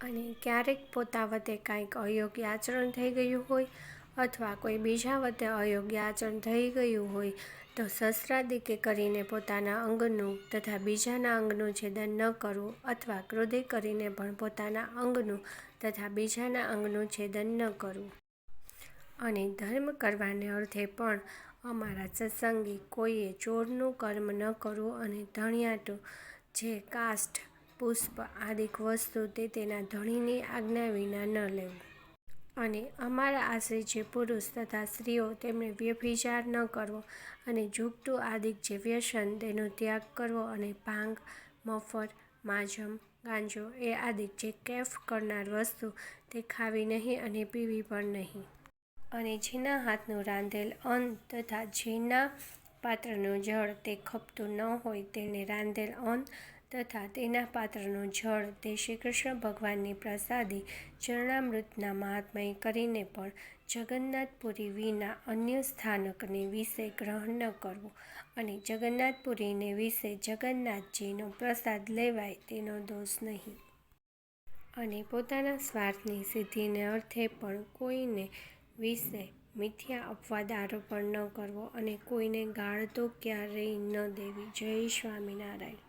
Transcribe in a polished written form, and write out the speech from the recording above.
અને ક્યારેક પોતા વતે કાંઈક અયોગ્ય આચરણ થઈ ગયું હોય અથવા કોઈ બીજા વતે અયોગ્ય આચરણ થઈ ગયું હોય તો શસ્ત્રાદિકે કરીને પોતાના અંગનું તથા બીજાના અંગનું છેદન ન કરવું અથવા ક્રોધે કરીને પણ પોતાના અંગનું તથા બીજાના અંગનું છેદન ન કરવું. અને ધર્મ કરવાને અર્થે પણ અમારા સત્સંગી કોઈએ ચોરનું કર્મ ન કરવું અને ધણિયાતું જે કાષ્ઠ, પુષ્પ આદિક વસ્તુ તે તેના ધણીની આજ્ઞા વિના ન લેવું. અને અમારા આશ્રિત જે પુરુષ તથા સ્ત્રીઓ તેમણે વ્યભિચાર ન કરવો અને જુગટુ આદિક જે વ્યસન તેનો ત્યાગ કરવો અને ભાંગ, મફર, માજમ, ગાંજો એ આદિક જે કૈફ કરનાર વસ્તુ તે ખાવી નહીં અને પીવી પણ નહીં. અને જેના હાથનું રાંધેલ અન્ન તથા જેના પાત્રનું જળ તે ખપતું ન હોય તેણે રાંધેલ અન્ન તથા તેના પાત્રનું જળ તે શ્રીકૃષ્ણ ભગવાનની પ્રસાદી ચરણામૃતના મહાત્મય કરીને પણ જગન્નાથપુરી વિના અન્ય સ્થાનકને વિશે ગ્રહણ ન કરવું. અને જગન્નાથપુરીને વિશે જગન્નાથજીનો પ્રસાદ લેવાય તેનો દોષ નહીં. અને પોતાના સ્વાર્થની સિદ્ધિને અર્થે પણ કોઈને વિશે મિથ્યા અપવાદ આરોપણ ન કરવો અને કોઈને ગાળ તો ક્યારેય ન દેવી. જય સ્વામિનારાયણ.